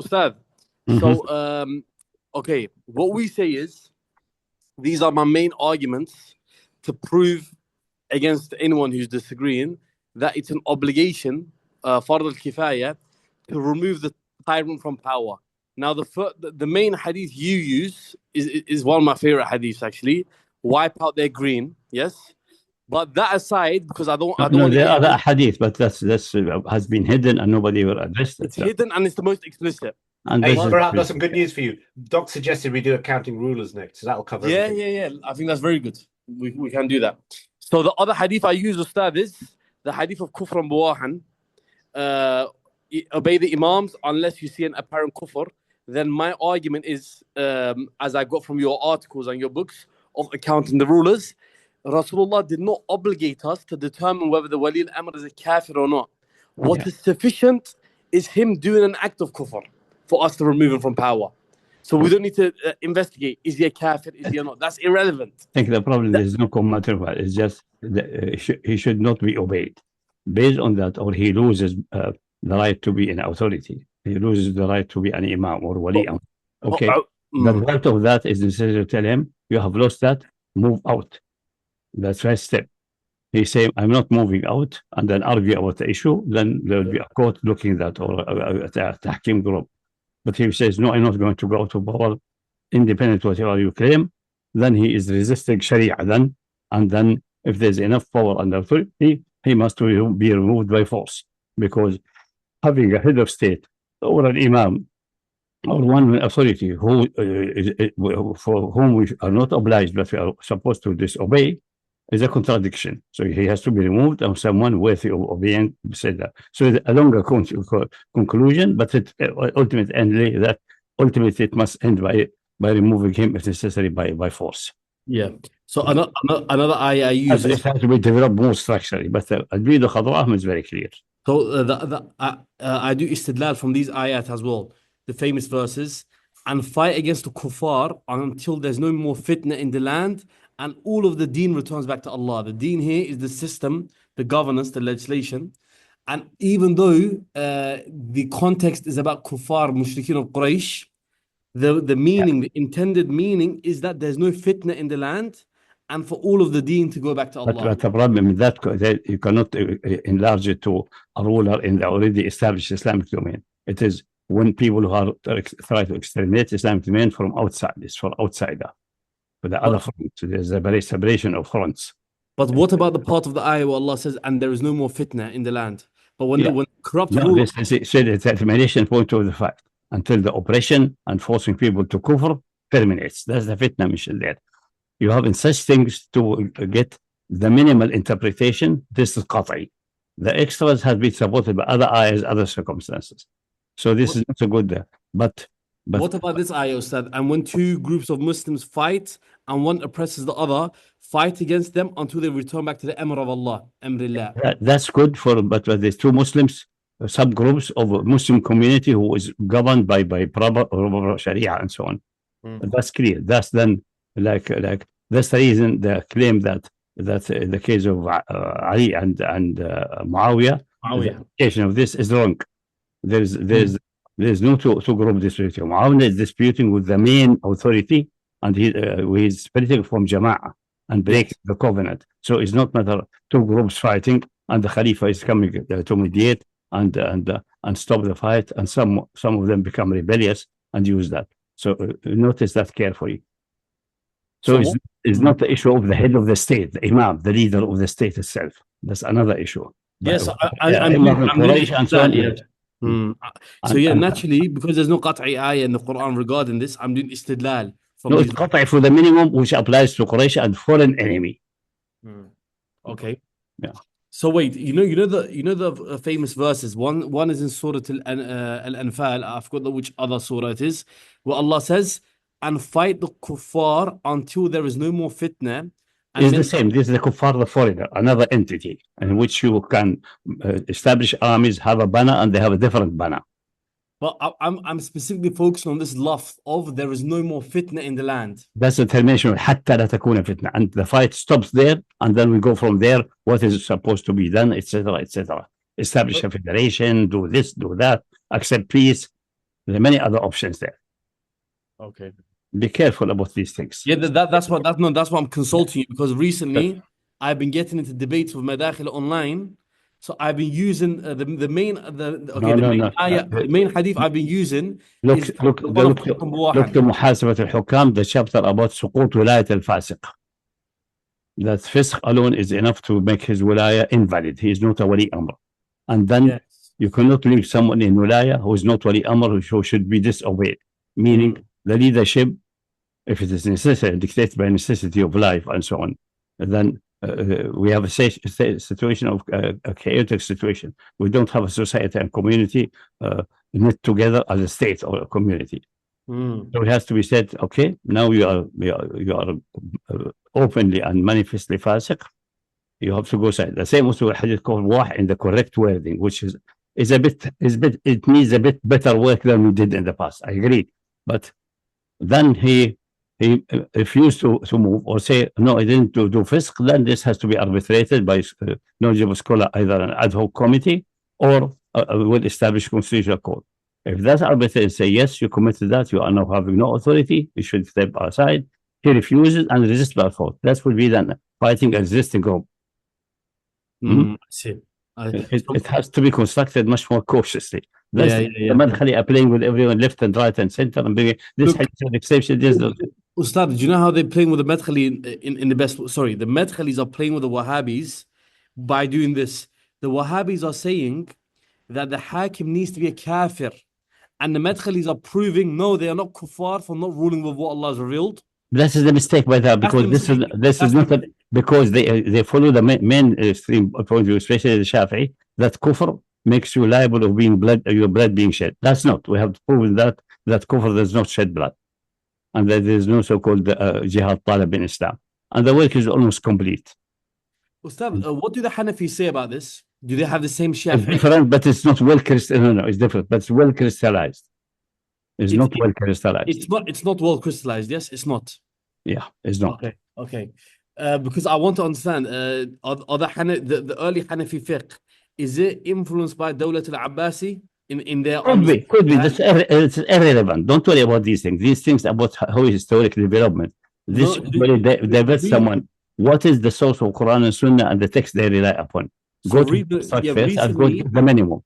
Ustad. So, okay, what we say is, these are my main arguments to prove against anyone who's disagreeing that it's an obligation, fard al-kifaya, to remove the tyrant from power. Now, the main hadith you use is one of my favorite hadiths, actually. Wipe out their green, yes? But that aside, because I don't No, there are other hadith, but that's has been hidden and nobody will address it. It's hidden and it's the most explicit. And hey, I've got some good news for you. Doc suggested we do accounting rulers next, so that'll cover everything. Yeah. I think that's very good. We can do that. So the other hadith I use, Ustad, is the hadith of kufr and buwahan. Obey the imams unless you see an apparent kufr. Then my argument is, as I got from your articles and your books of accounting the rulers, Rasulullah did not obligate us to determine whether the wali al-amr is a kafir or not. What is sufficient is him doing an act of kufr for us to remove him from power. So we don't need to investigate, is he a kafir, is he or not? That's irrelevant. I think the problem is no matter what, it's just he should not be obeyed. Based on that, or he loses the right to be an authority. He loses the right to be an imam or wali. Okay, the result of that is necessary to tell him, you have lost that, move out. That's first step. He say, I'm not moving out, and then argue about the issue. Then there will be a court looking at that, or a tahkim group. But he says, no, I'm not going to go to power, independent whatever you claim. Then he is resisting Sharia. And then if there's enough power and authority, he must be removed by force. Because having a head of state or an imam or one authority who for whom we are not obliged, but we are supposed to disobey, is a contradiction. So he has to be removed, and someone worthy of obeying said that. So a longer conclusion, but it ultimately it must end by removing him if necessary by force. Yeah. So another ayah I use it has to be developed more structurally, but Al-Bid al-Khadra is very clear. So I do istidlal from these ayat as well, the famous verses, and fight against the kuffar until there's no more fitna in the land and all of the deen returns back to Allah. The deen here is the system, the governance, the legislation. And even though the context is about kuffar, mushrikeen of Quraysh, the meaning, the intended meaning is that there's no fitna in the land and for all of the deen to go back to Allah. But the problem is that you cannot enlarge it to a ruler in the already established Islamic domain. It is when people who are try to exterminate Islamic domain from outside. It's for outsider. For the other front, there's a very separation of fronts. But what about the part of the ayah where Allah says, and there is no more fitna in the land? But when the corrupt ruler... This is the termination point of the fact. Until the oppression and forcing people to kufr terminates. That's the fitna mission there. You have in such things to get the minimal interpretation. This is qat'i. The extras have been supported by other ayahs, other circumstances. So this is not so good. But what about this ayah, Ustad? And when two groups of Muslims fight and one oppresses the other, fight against them until they return back to the Amr of Allah, Amrillah. That's good but there's two Muslims, subgroups of a Muslim community who is governed by proper Sharia and so on. That's clear. That's then like that's the reason the claim that the case of Ali and Muawiyah, the application of this is wrong. There's no two group disputing. Muawiyah is disputing with the main authority, and he's splitting from Jama'ah and breaking the covenant. So it's not matter two groups fighting and the Khalifa is coming to mediate and stop the fight, and some of them become rebellious and use that. So notice that carefully. So it's not the issue of the head of the state, the imam, the leader of the state itself. That's another issue. Yes, So naturally, because there's no qat'i ayah in the Quran regarding this, I'm doing istidlal. No, it's qat'i for the minimum, which applies to Quraysh and foreign enemy. Okay. Yeah. So wait, you know the famous verses. One is in Surah Al-Anfal. I forgot which other surah it is, where Allah says, "And fight the kuffar until there is no more fitna." It's the same. This is the kuffar, the foreigner, another entity in which you can establish armies, have a banner, and they have a different banner. But I'm specifically focused on this lafz of there is no more fitna in the land. That's the termination. حتى لا تكون فتنة, and the fight stops there, and then we go from there. What is supposed to be done, etc., etc. Establish a federation, do this, do that, accept peace. There are many other options there. Okay. Be careful about these things. Yeah, that's what I'm consulting you, because recently I've been getting into debates with Madakhil online. So I've been using the main ayah, the main hadith I've been using Look is to محاسبة الحكام, the chapter about سقوط ولاية الفاسق. That fisq alone is enough to make his wilaya invalid. He is not a wali amr. And then you cannot leave someone in wilaya who is not wali amr, who should be disobeyed. Meaning the leadership, if it is necessary, dictated by necessity of life and so on, then we have a situation of a chaotic situation. We don't have a society and community knit together as a state or a community. So it has to be said, okay, now you are openly and manifestly fasiq. You have to go side. The same also hadith called wah in the correct wording, which is it needs a bit better work than we did in the past. I agree, but then he refused to move or say, no, I didn't do fisq, then this has to be arbitrated by a knowledgeable scholar, either an ad hoc committee or a well-established constitutional court. If that's arbitrated and say, yes, you committed that, you are now having no authority, you should step aside. He refuses and resists by force. That would be then fighting a resisting group. It has to be constructed much more cautiously. The Madkhali are playing with everyone left and right and center and bringing this exception. Ustad, do you know how they're playing with the Madkhali in the best? Sorry, the Madkhalis are playing with the Wahhabis by doing this. The Wahhabis are saying that the Hakim needs to be a kafir, and the Madkhalis are proving no, they are not kuffar for not ruling with what Allah has revealed. This is the mistake by that, because this is not because they follow the mainstream point of view, especially the Shafi'i, that kufr makes you liable of being your blood being shed. That's not. We have proven that kufr does not shed blood, and that there is no so-called jihad talib in Islam, and the work is almost complete. Ustad, what do the Hanafis say about this? Do they have the same Shafi'i? It's different, but it's not well crystallized. No, it's different, but it's well crystallized. It's not well crystallized. It's not well crystallized. Yes, it's not. Yeah, it's not. Okay. Because I want to understand, are the early Hanafi fiqh, is it influenced by Dawlat al-Abbasi in their... Could be. It's irrelevant. Don't worry about these things. These things about how historic development. This divert someone. What is the source of Quran and Sunnah and the text they rely upon? Go to first and go to the minimum.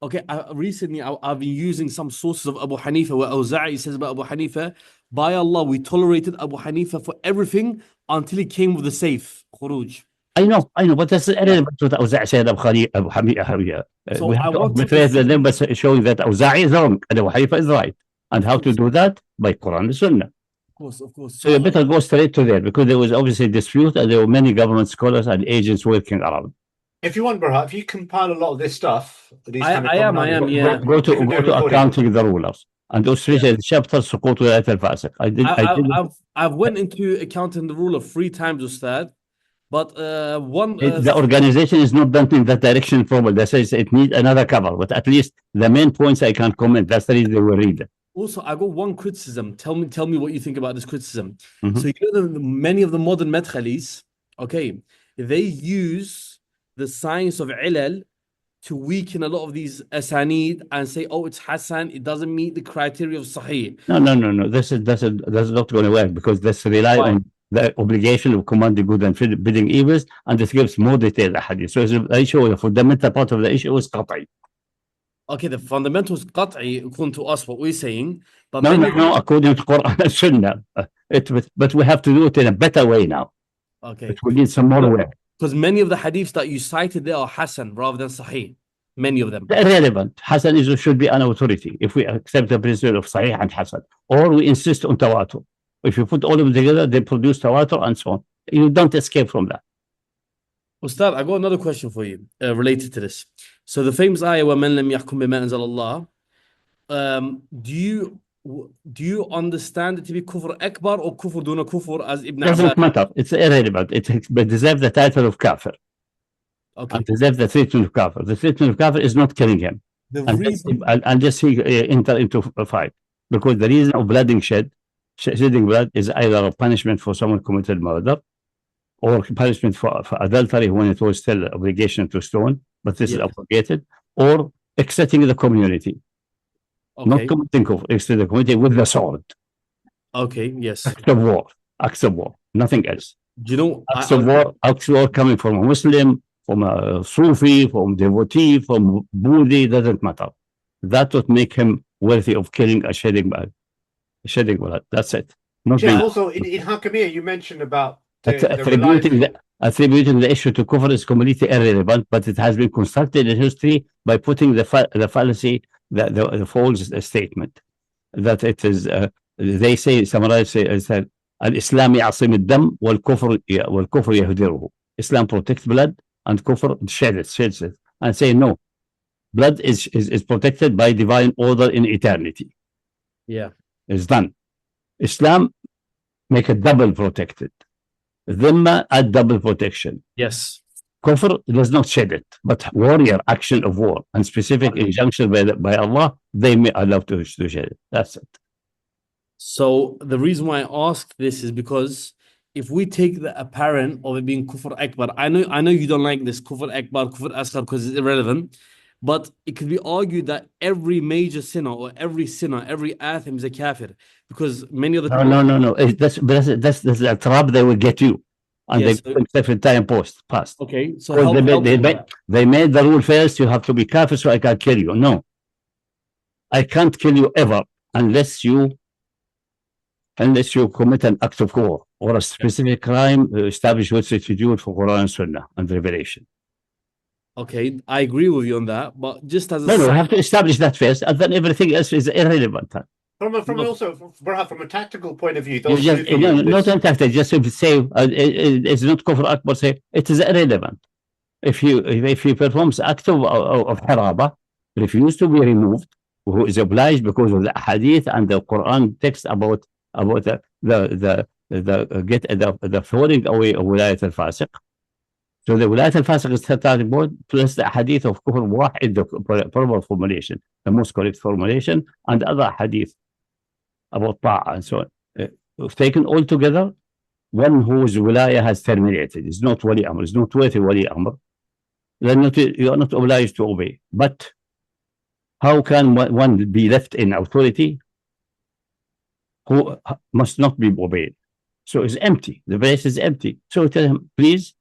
Okay, recently I've been using some sources of Abu Hanifa where Awza'i says about Abu Hanifa, by Allah, we tolerated Abu Hanifa for everything until he came with the safe, khuruj. I know, but that's irrelevant to what Awza'i said Abu Hanifa. So we have to arbitrate the numbers showing that Awza'i is wrong and Abu Hanifa is right. And how to do that? By Quran and Sunnah. Of course. So you better go straight to there, because there was obviously a dispute and there were many government scholars and agents working around. If you want, Barha, if you compile a lot of this stuff, I am, yeah. Go to accounting the rulers and especially the chapter سقوط ولاية الفاسق. I've went into accounting the ruler 3 times, Ustad, but the organization is not done in that direction forward. That says it needs another cover, but at least the main points I can comment. That's the reason they will read. Also, I got one criticism. Tell me what you think about this criticism. So you know many of the modern Madkhalis, okay, they use the science of ilal to weaken a lot of these asanid and say, oh, it's Hassan, it doesn't meet the criteria of Sahih. No. That's not going to work, because this rely on the obligation of commanding good and forbidding evils, and this gives more detail hadith. So the issue, the fundamental part of the issue is qat'i. Okay, the fundamentals qat'i, according to us, what we're saying. But no, according to Quran and Sunnah. But we have to do it in a better way now. Okay. But we need some more work. Because many of the hadiths that you cited there are Hassan rather than Sahih. Many of them. They're irrelevant. Hassan should be an authority if we accept the principle of Sahih and Hassan. Or we insist on Tawatur. If you put all of them together, they produce Tawatur and so on. You don't escape from that. Ustad, I got another question for you related to this. So the famous ayah, وَمَنْ لَمْ يَحْكُمْ بِمَا أَنزَلَ اللَّهِ, do you understand it to be kufr akbar or kufr duna kufr as Ibn Abbas? Doesn't matter. It's irrelevant. It deserves the title of kafir. Okay. And deserves the treatment of kafir. The treatment of kafir is not killing him. Unless he enter into a fight. Because the reason of shedding blood is either a punishment for someone committed murder, or punishment for adultery when it was still obligation to stone, but this is abrogated, or exiting the community. not Okay. committing kufr, instead of committing with the sword. Okay. Yes. Acts of war, nothing else. Do you know? Acts of war coming from a Muslim, from a Sufi, from devotee, from Buddhi, doesn't matter. That would make him worthy of killing a shedding blood. That's it. Not Sheikh, also in Hakimiyya, you mentioned about attributing the issue to kufr is completely irrelevant, but it has been constructed in history by putting the fallacy, the false statement that it is. They say, summarize, that al-Islam يعصم الدم والكفر يهدره. Islam protects blood and kufr sheds it, and say no, blood is protected by divine order in eternity. Yeah, it's done. Islam make it double protected. Dhimma add double protection. yes. Kufr does not shed it, but warrior action of war and specific injunction by Allah, they may allow to shed it. That's it. So the reason why I asked this is because if we take the apparent of it being kufr akbar, I know you don't like this kufr akbar, kufr asghar because it's irrelevant, but it could be argued that every major sinner or every sinner, every atham is a kafir, because many of the people... No. That's the trap they will get you, and yes, they accept in time past. Okay, so they made the rule first. You have to be kafir so I can kill you. No, I can't kill you ever unless you commit an act of war or a specific crime established with substitute for Quran and Sunnah and revelation. Okay, I agree with you on that, but just as no, we have to establish that first, and then everything else is irrelevant. From a tactical point of view, not on tactical. Just if say it's not kufr akbar, say it is irrelevant. If he performs act of haraba, refuse to be removed, who is obliged because of the hadith and the Quran text about the falling away of wilayat al-fasiq. So the wilayat al-fasiq is starting point plus the hadith of kufr wahid, the proper formulation, the most correct formulation, and other hadith about ta'a and so on. If taken all together, one whose wilayah has terminated is not wali amr, is not worthy wali amr, then you are not obliged to obey. But how can one be left in authority who must not be obeyed? So it's empty. The place is empty. So tell him, please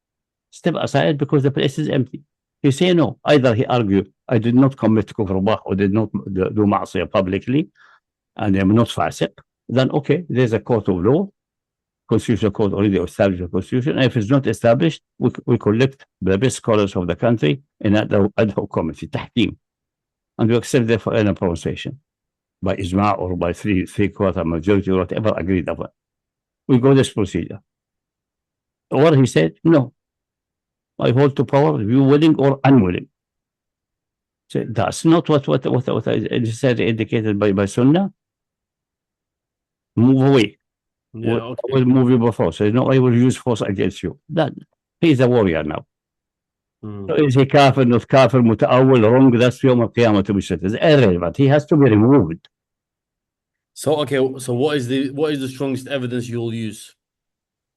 step aside because the place is empty. He say no. Either he argue, I did not commit kufr bah or did not do ma'asiyah publicly, and I'm not fasiq. Then okay, there's a court of law. Constitutional court already established a constitution. And if it's not established, we collect the best scholars of the country in ad hoc committee, tahkim, and we accept their final pronunciation by ijma' or by three-quarter majority or whatever agreed upon. We go this procedure. Or he said, no, I hold to power, you willing or unwilling. So that's not what is indicated by Sunnah. Move away. Yeah, okay. I will move you before. So no, I will use force against you. That he's a warrior now. So is he kafir, not kafir, muta'awwil, wrong? That's Yawm al-Qiyamah to be said. It's irrelevant. He has to be removed. So okay, so what is the strongest evidence you'll use?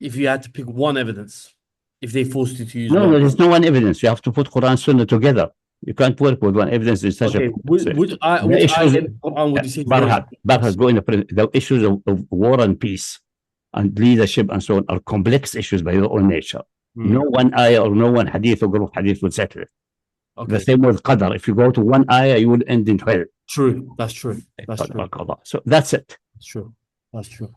If you had to pick one evidence, if they forced you to use no, there's no one evidence. You have to put Quran Sunnah together. You can't work with one evidence in such a which ayah in Quran would you say? The issues of war and peace and leadership and so on are complex issues by their own nature. No one ayah or no one hadith or group hadith would settle it. Okay. The same with qadar. If you go to one ayah, you will end in hell. True. That's true. That's true. So that's it. That's true. That's true.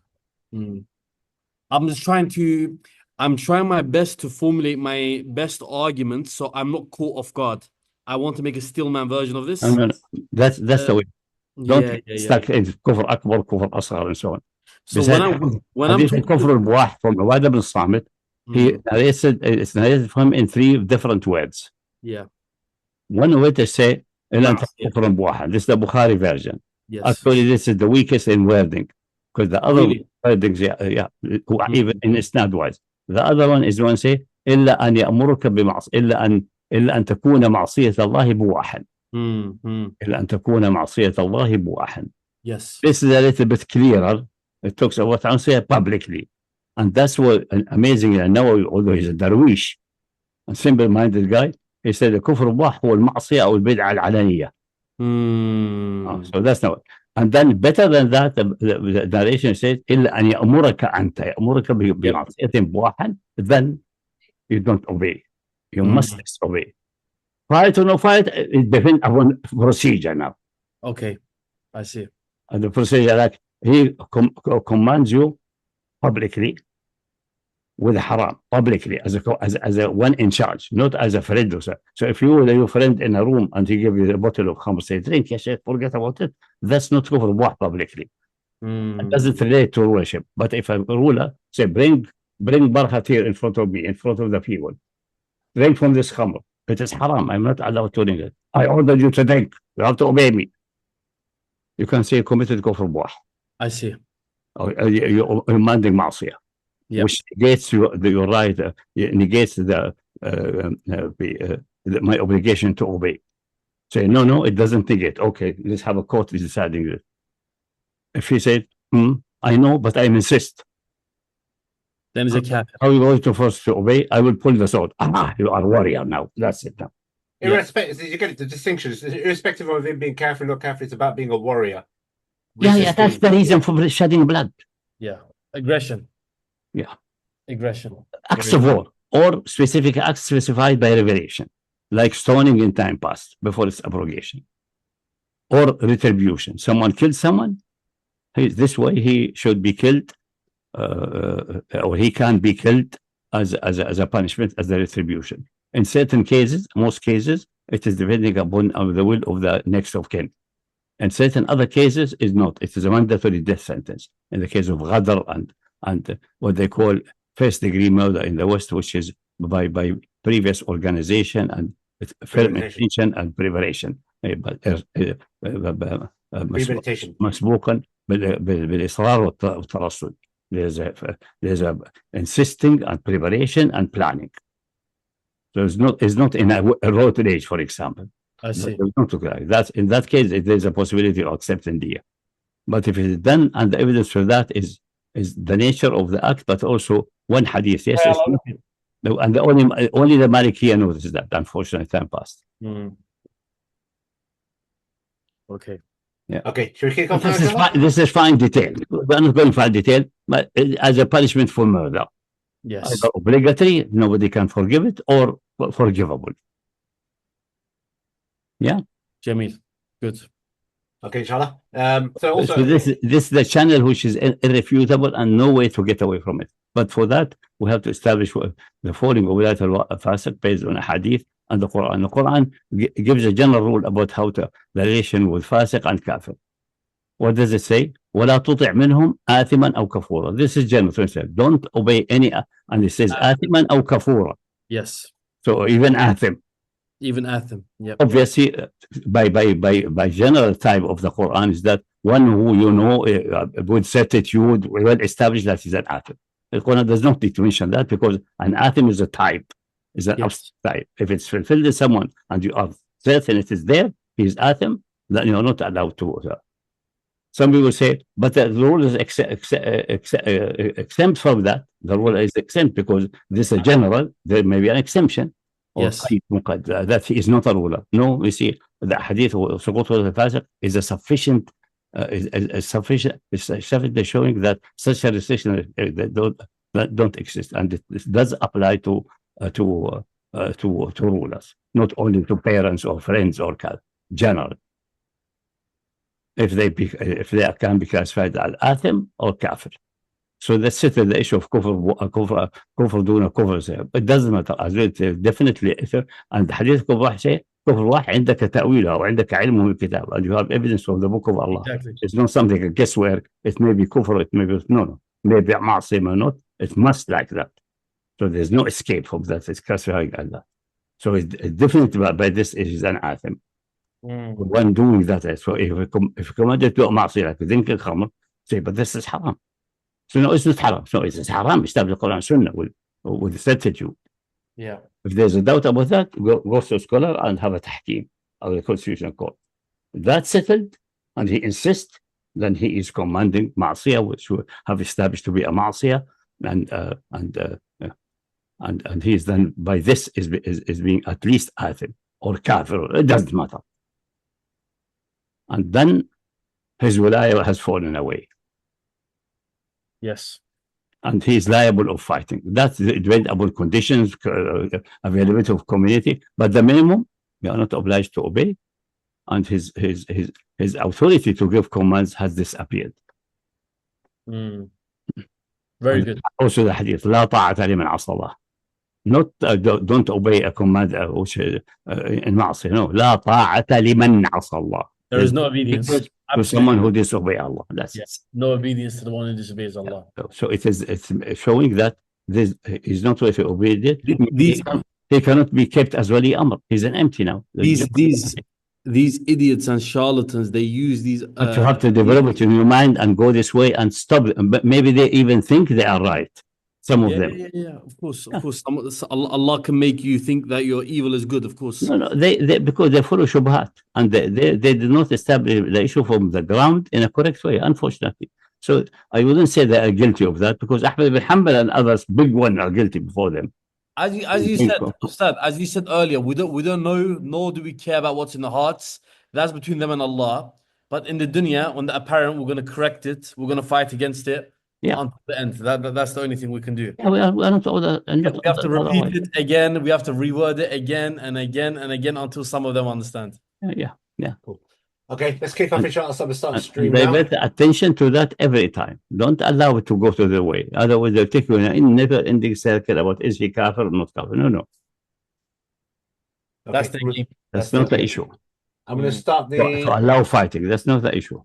I'm trying my best to formulate my best arguments so I'm not caught off guard. I want to make a stillman version of this. No. That's the way. Don't stuck in kufr akbar, kufr asghar, and so on. So when I'm talking kufr al-buah from Ubadah ibn Samit, he it's narrated from him in three different words. Yeah. One way to say kufr al-buah. This is the Bukhari version. Yes. Actually, this is the weakest in wording because the other wordings, even in isnad wise. The other one is one say إلا أن يأمرك بمعصية إلا أن تكون معصية الله بواحا. إلا أن تكون معصية الله بواحا. Yes. This is a little bit clearer. It talks about معصية publicly, and that's what amazing. I know, although he's a darwish, a simple-minded guy, he said the كفر بواح هو المعصية أو البدعة العلنية. So that's not. And then better than that, the narration says, إلا أن يأمرك أنت يأمرك بمعصية بواحد, then you don't obey. You must disobey. Fight or no fight, it depends upon procedure now. Okay, I see. And the procedure, like he commands you publicly with haram, publicly as a one in charge, not as a friend. So if you with your friend in a room and he give you a bottle of khamr, say drink, yes, forget about it. That's not kufr publicly. It doesn't relate to rulership. But if a ruler say bring barhat here in front of me, in front of the people, drink from this khamr, it is haram. I'm not allowed to drink it. I ordered you to drink. You have to obey me. You can say committed kufr. I see. You're demanding ma'asiyah. Yep. Which negates your right, negates my obligation to obey. Say, no, it doesn't negate. Okay, let's have a court deciding it. If he said, I know, but I insist. Then is a kafir. How are you going to force to obey? I will pull the sword. You are a warrior now. That's it now. Irrespective, you get the distinction. Irrespective of him being kafir or not kafir, it's about being a warrior. Yeah, that's the reason for shedding blood. Yeah, aggression. Yeah. Aggression. Acts of war or specific acts specified by revelation, like stoning in time past before its abrogation, or retribution. Someone killed someone. This way he should be killed, or he can be killed as a punishment, as a retribution. In certain cases, most cases, it is depending upon the will of the next of kin. In certain other cases, is not. It is a mandatory death sentence. In the case of ghadr and what they call first-degree murder in the West, which is by previous organization and firm intention and preparation. مسبوقا بالإصرار والترصد. There's a insisting and preparation and planning. So it's not in a road rage, for example. I see. That's in that case, there's a possibility of accepting diya. But if it's done, and the evidence for that is the nature of the act, but also one hadith. Yes, and only the Malikiya notices that. Unfortunately, time passed. Okay. Yeah. Okay. Should we kick off? This is fine detail. We're not going for detail, but as a punishment for murder. Yes. Either obligatory, nobody can forgive it, or forgivable. Yeah. Jamil. Good. Okay, inshallah. So this is the channel which is irrefutable and no way to get away from it. But for that, we have to establish the falling of Wilayat al-Fasiq based on a hadith and the Quran. The Quran gives a general rule about how the relation with Fasiq and Kafir. What does it say? وَلَا تُطِعْ مِنْهُمْ آثِمًا أَوْ كَفُورًا. This is general. Don't obey any, and it says آثِمًا أَوْ كَفُورًا. Yes. So even Athim. Even Athim. Yep. Obviously, by general type of the Quran is that one who with certitude, well established that is an Athim. The Quran does not need to mention that because an Athim is a type, is an abstract type. If it's fulfilled in someone and you are certain it is there, he is Athim, then you are not allowed to. Some people say, but the rule is exempt from that. The rule is exempt because this is general. There may be an exemption. Yes. That he is not a ruler. No, we see the hadith of Suqut al-Fasiq is a sufficient, sufficient showing that such a restriction that don't exist, and it does apply to rulers, not only to parents or friends or general. If they can be classified as athim or kafir. So that's settled the issue of kufr duna kufr. It doesn't matter. Definitely, and the hadith kufr say كفر واحد عندك تأويله أو عندك علمه بالكتاب, and you have evidence from the book of Allah. Exactly. It's not something a guesswork. It may be kufr, it may be no, maybe معصية or not. It must like that. So there's no escape from that. It's classified as that. So it's definitely by this is an athim. When doing that, so if commanded to معصية like drink الخمر, say, but this is haram. So no, it's not haram. So it's haram. Establish the Quran and Sunnah with certitude. Yeah. If there's a doubt about that, go to a scholar and have a tahkim of the constitutional court. If that's settled and he insists, then he is commanding ma'asiyah, which we have established to be a ma'asiyah, and he is then by this is being at least athim or kafir. It doesn't matter. And then his wilayah has fallen away. Yes. And he is liable of fighting. That's depends upon conditions, availability of community. But the minimum, you are not obliged to obey. And his authority to give commands has disappeared. Very and good. Also the hadith, لا طاعة لمن عصى الله. Not don't obey a command in معصية. No, لا طاعة لمن عصى الله. There is no obedience to someone who disobeys Allah. That's it. No obedience to the one who disobeys Allah. So it's showing that this is not worth obeyed. He cannot be kept as wali amr. He's an empty now. These idiots and charlatans, they use these. But you have to develop it in your mind and go this way and stop. But maybe they even think they are right. Some of them. Yeah. Of course. Allah can make you think that your evil is good. Of course. No. They because they follow shubhat and they did not establish the issue from the ground in a correct way. Unfortunately, so I wouldn't say they are guilty of that because Ahmed bin Hanbal and others, big one, are guilty before them. As you said, Ustad, as you said earlier, we don't know, nor do we care about what's in the hearts. That's between them and Allah. But in the dunya, on the apparent, we're going to correct it. We're going to fight against it. Until the end. That's the only thing we can do. We are not we have to repeat it again. We have to reword it again and again and again until some of them understand. Yeah. Cool. Okay, let's kick off inshallah. Start the stream now. They pay attention to that every time. Don't allow it to go to the way. Otherwise, they'll take you in a never-ending circle about is he kafir or not kafir. No. Okay. That's not the issue. I'm going to start the. To allow fighting. That's not the issue.